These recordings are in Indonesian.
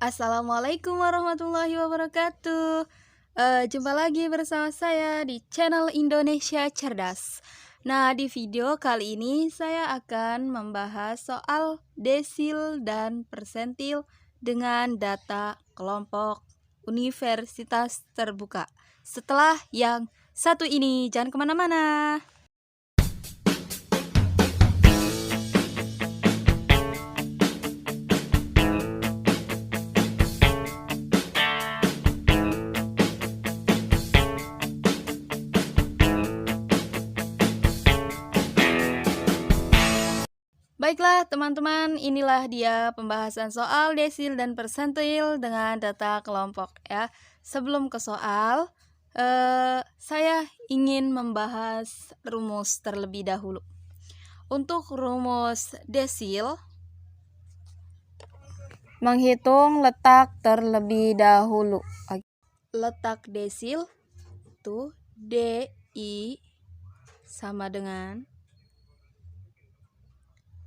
Assalamualaikum warahmatullahi wabarakatuh. Jumpa lagi bersama saya di channel Indonesia Cerdas. Nah, di video kali ini saya akan membahas soal desil dan persentil dengan data kelompok universitas terbuka. Setelah yang satu ini, jangan kemana-mana. Baiklah teman-teman, inilah dia pembahasan soal desil dan persentil dengan data kelompok ya. Sebelum ke soal, saya ingin membahas rumus terlebih dahulu. Untuk rumus desil, menghitung letak terlebih dahulu. Letak desil itu DI sama dengan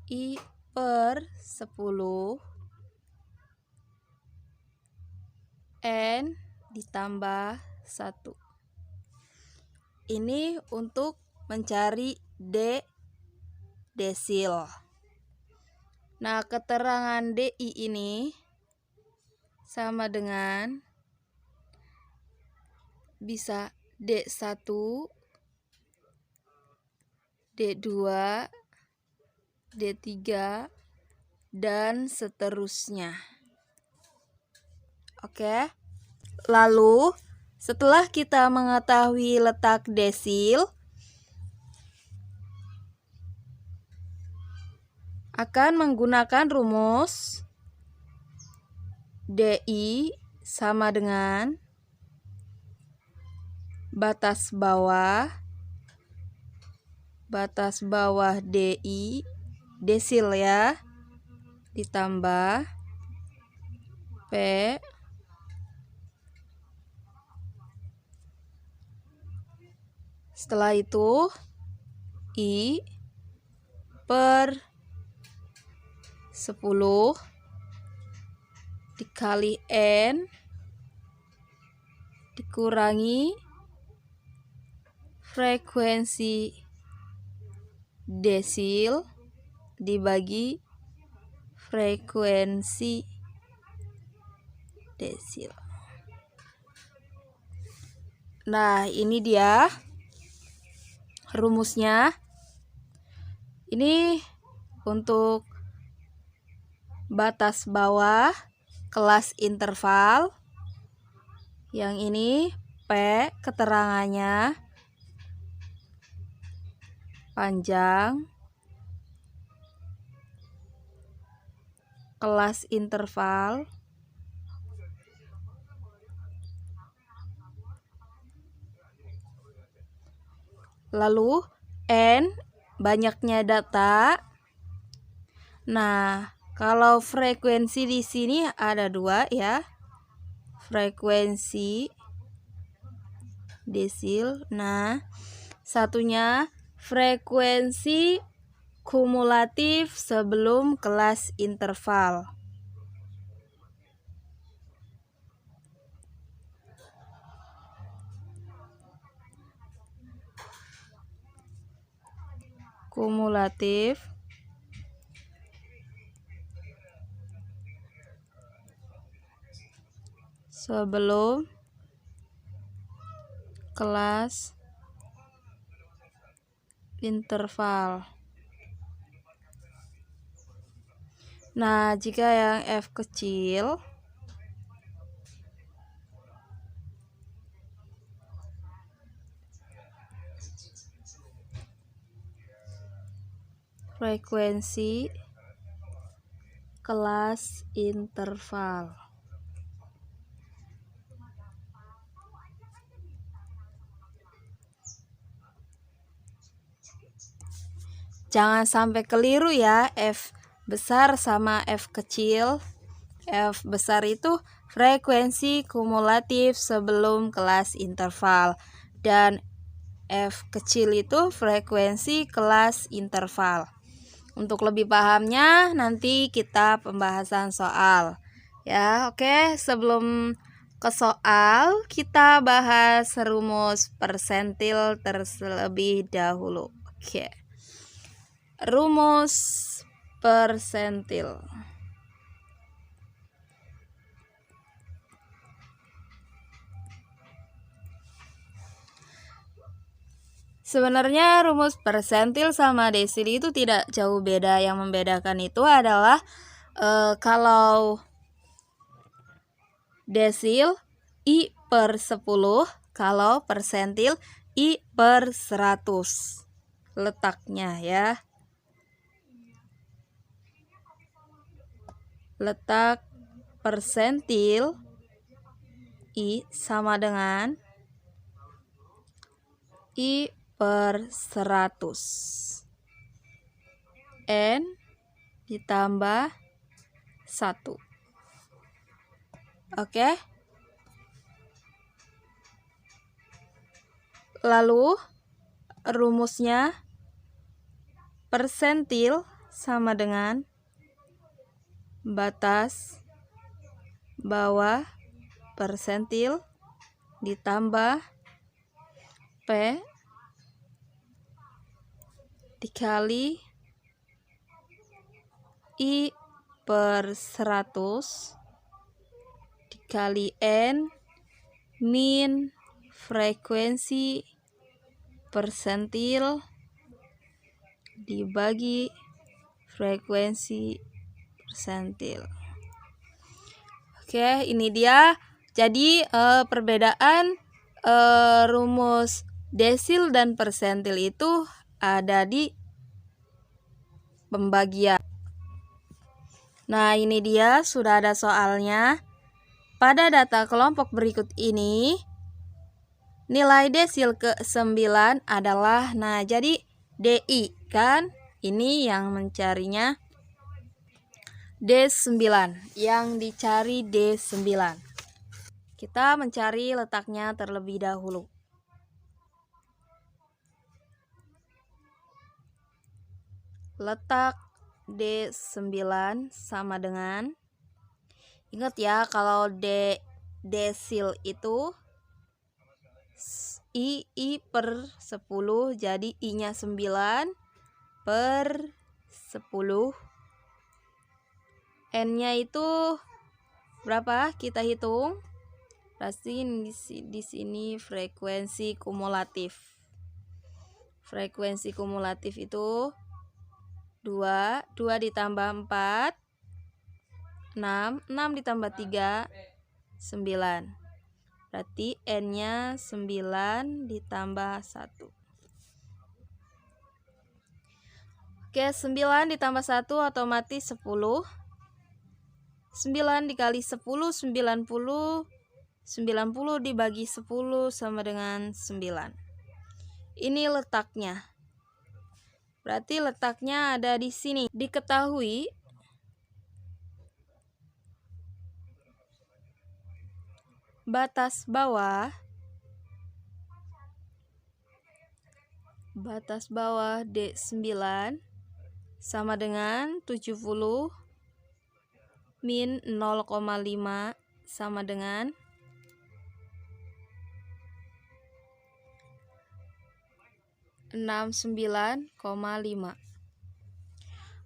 I per 10 N ditambah 1. Ini untuk mencari D desil. Nah, keterangan DI ini sama dengan bisa D1, D2, D3, dan seterusnya. Oke. Lalu, setelah kita mengetahui letak desil, akan menggunakan rumus DI sama dengan batas bawah DI desil ya, ditambah P setelah itu I per 10 dikali N dikurangi frekuensi desil dibagi frekuensi desil. Nah, ini dia rumusnya. Ini untuk batas bawah kelas interval. Yang ini P keterangannya panjang kelas interval. Lalu N banyaknya data. Nah, kalau frekuensi di sini ada 2 ya. Frekuensi desil. Nah, satunya frekuensi kumulatif sebelum kelas interval. Kumulatif sebelum kelas interval. Nah, jika yang F kecil, frekuensi kelas interval. Jangan sampai keliru ya, F besar sama F kecil. F besar itu frekuensi kumulatif sebelum kelas interval, dan F kecil itu frekuensi kelas interval. Untuk lebih pahamnya nanti kita pembahasan soal. Ya, oke. Sebelum ke soal, kita bahas rumus persentil terlebih dahulu. Oke. Rumus persentil. Sebenarnya rumus persentil sama desil itu tidak jauh beda. Yang membedakan itu adalah kalau desil I per 10, kalau persentil I per 100 letaknya ya. Letak persentil I sama dengan I per 100 N ditambah 1. Oke. Lalu rumusnya persentil sama dengan batas bawah persentil ditambah P dikali I per 100 dikali N min frekuensi persentil dibagi frekuensi persentil. Oke, ini dia. Jadi perbedaan rumus desil dan persentil itu ada di pembagian. Nah, ini dia, sudah ada soalnya. Pada data kelompok berikut ini, nilai desil ke-9 adalah, nah jadi DI kan, ini yang mencarinya D9, yang dicari D9. Kita mencari letaknya terlebih dahulu. Letak D9 sama dengan, ingat ya, kalau desil itu I per 10, jadi I-nya 9 per 10. N-nya itu berapa? Kita hitung. Pasti di sini frekuensi kumulatif. Frekuensi kumulatif itu 2 ditambah 4, 6 ditambah 3, 9. Berarti N-nya 9 ditambah 1. Oke, 9 ditambah 1 otomatis 10. 9 dikali 10, 90. 90 dibagi 10 sama dengan 9. Ini letaknya. Berarti letaknya ada di sini. Diketahui batas bawah D9 sama dengan 70 min 0,5 sama dengan 69,5.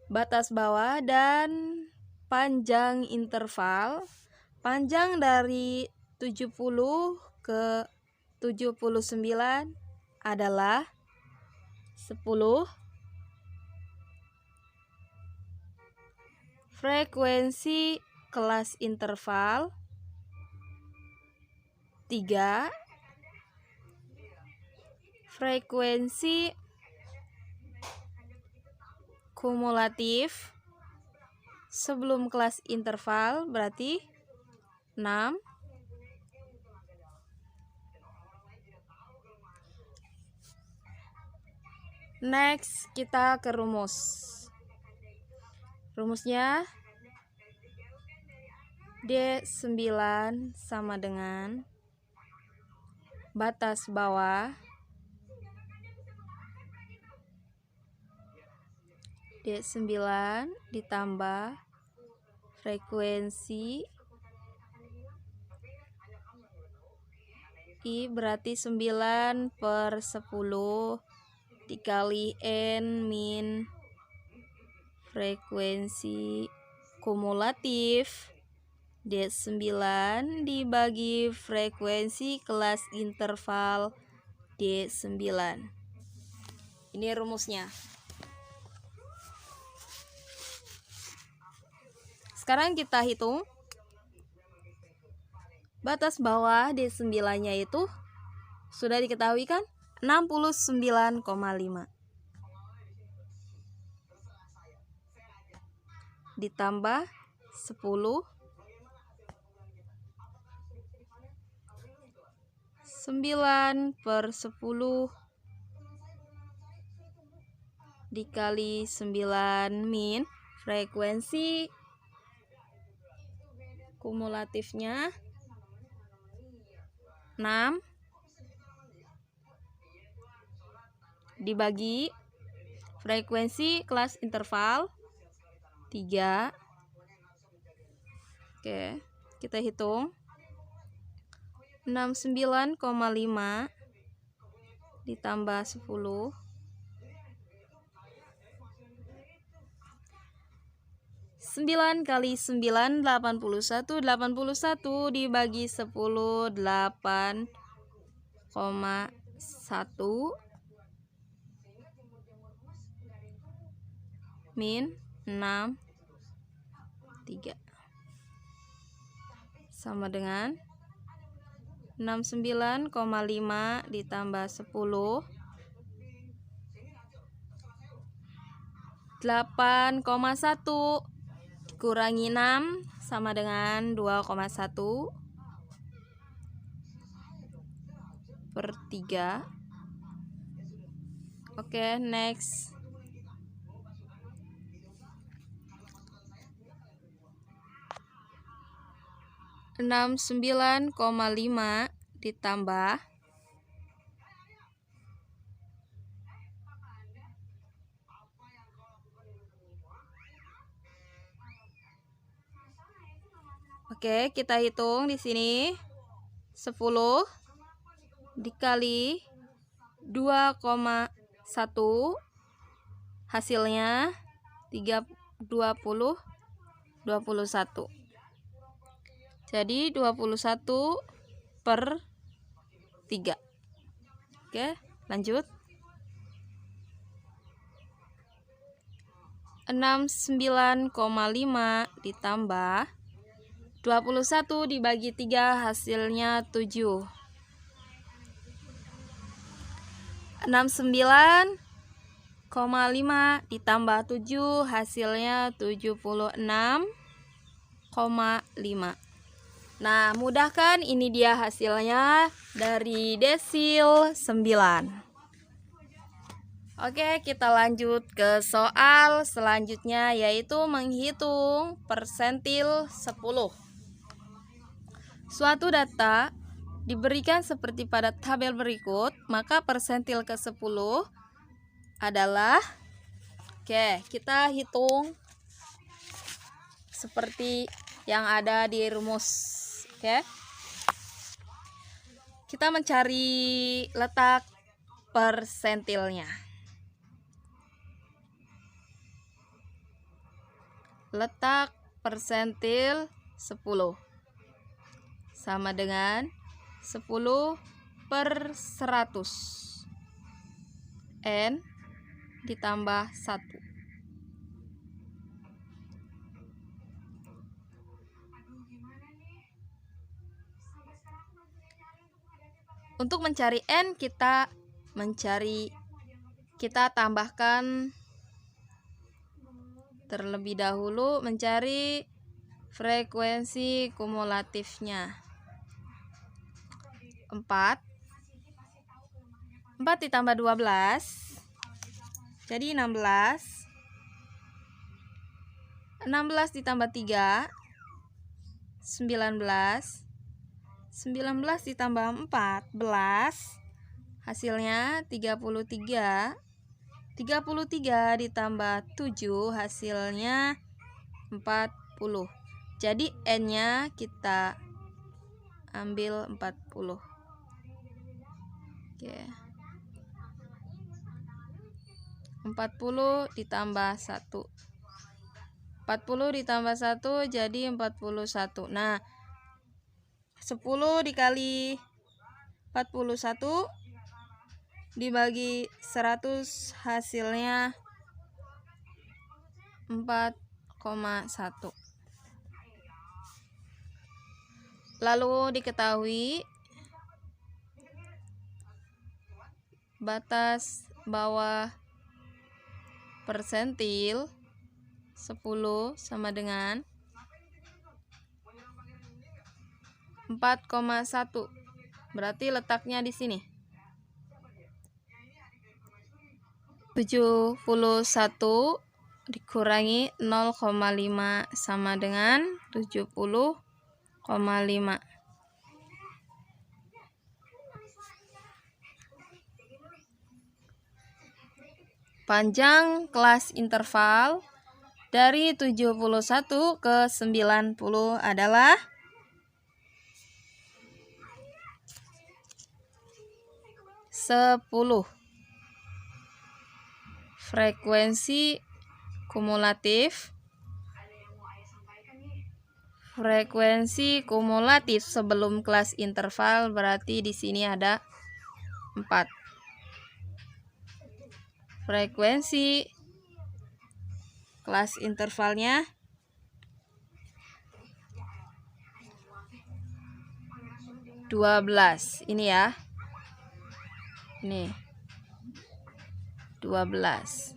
Batas bawah dan panjang interval. Panjang dari 70 ke 79 adalah 10. Frekuensi kelas interval 3. Frekuensi kumulatif sebelum kelas interval berarti 6. Next, kita ke rumus. Rumusnya D9 sama dengan batas bawah D9 ditambah frekuensi I berarti 9/10 dikali N min frekuensi kumulatif D9 dibagi frekuensi kelas interval D9. Ini rumusnya. Sekarang kita hitung batas bawah D9-nya itu sudah diketahui kan? 69,5. Ditambah 10. 9/10 dikali 9 min frekuensi kumulatifnya 6 dibagi frekuensi kelas interval 3. Oke, kita hitung 69,5 ditambah 10 9 kali 9 81 dibagi 10 8,1 min 6 3 sama dengan 69,5 ditambah 10 8,1 dikurangi 6 sama dengan 2,1 per 3. Oke, next. Enam 69,5 ditambah 'Oke, kita hitung di sini 10 dikali 2,1 hasilnya 21. Jadi 21 per 3. Oke, lanjut. 69,5 ditambah 21 dibagi 3 hasilnya 7. 69,5 ditambah 7 hasilnya 76,5. Nah, mudah kan? Ini dia hasilnya dari desil 9. Oke, kita lanjut ke soal selanjutnya, yaitu menghitung persentil 10. Suatu data diberikan seperti pada tabel berikut, maka persentil ke-10 adalah, oke, kita hitung seperti yang ada di rumus. Oke, kita mencari letak persentilnya. Letak persentil 10 sama dengan 10/100 N ditambah 1. Untuk mencari N, kita tambahkan terlebih dahulu, mencari frekuensi kumulatifnya. 4 ditambah 12 jadi 16. 16 ditambah 3 19. 19 ditambah 14 hasilnya 33. 33 ditambah 7 hasilnya 40. Jadi N-nya kita ambil 40. Oke. 40 ditambah 1. 40 ditambah 1 jadi 41. Nah, 10 dikali 41 dibagi 100 hasilnya 4,1. Lalu diketahui batas bawah persentil 10 sama dengan 4,1. Berarti letaknya di sini. 71 dikurangi 0,5 sama dengan 70,5. Panjang kelas interval dari 71 ke 90 adalah 10. Frekuensi kumulatif. Frekuensi kumulatif sebelum kelas interval berarti di sini ada 4. Frekuensi kelas intervalnya 12. Ini ya. Nih. 12.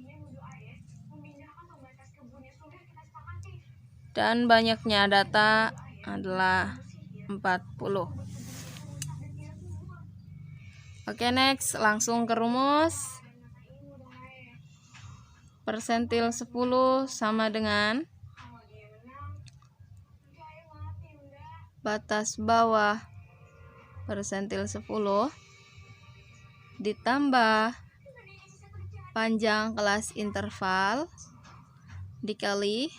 Dan banyaknya data adalah 40. Oke, next, langsung ke rumus. Persentil 10 sama dengan batas bawah persentil 10 ditambah panjang kelas interval dikali,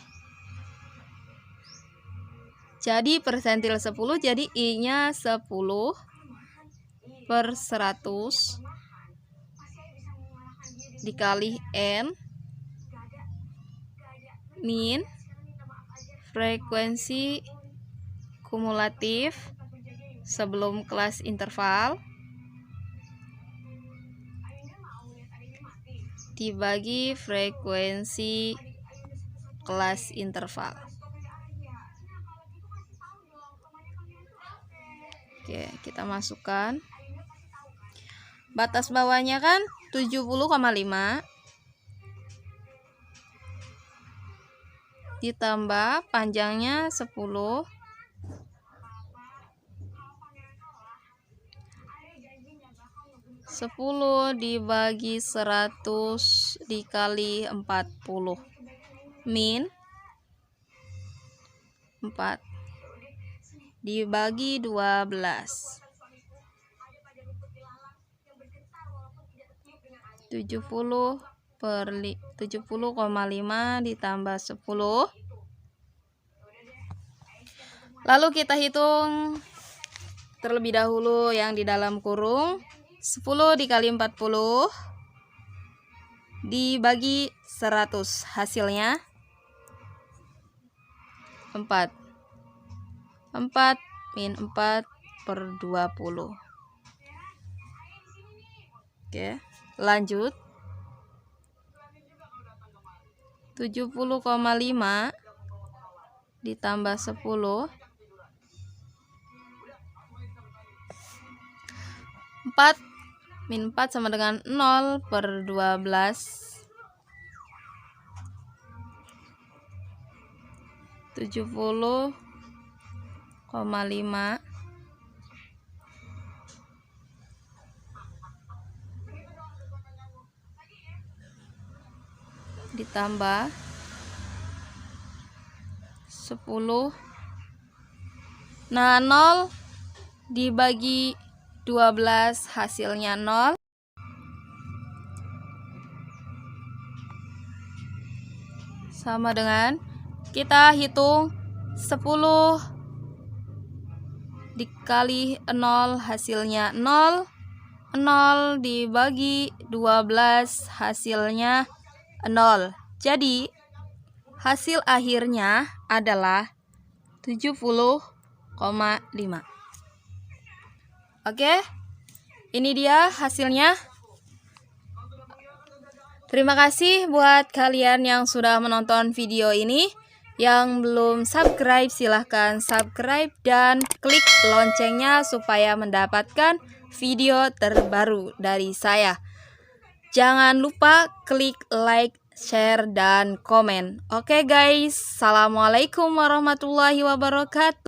jadi persentil 10 jadi I-nya 10 per 100 dikali N min frekuensi kumulatif sebelum kelas interval dibagi frekuensi kelas interval. Oke, kita masukkan. Batas bawahnya kan 70,5 ditambah panjangnya 10 dibagi 100 dikali 40 min 4 dibagi 12. 70,5 ditambah 10. Lalu kita hitung terlebih dahulu yang di dalam kurung. 10 dikali 40 dibagi 100 hasilnya 4. 4 min 4 per 20. Oke, lanjut. 70,5 ditambah 10 4 min 4 sama dengan 0 per 12. 70,5 ditambah 10. Nah, 0 dibagi 12 hasilnya 0. Sama dengan kita hitung 10 dikali 0 hasilnya 0 0 dibagi 12 hasilnya 0. Jadi hasil akhirnya adalah 70,5. Oke, ini dia hasilnya. Terima kasih buat kalian yang sudah menonton video ini. Yang belum subscribe, silahkan subscribe dan klik loncengnya supaya mendapatkan video terbaru dari saya. Jangan lupa klik like, share, dan komen. Oke guys, assalamualaikum warahmatullahi wabarakatuh.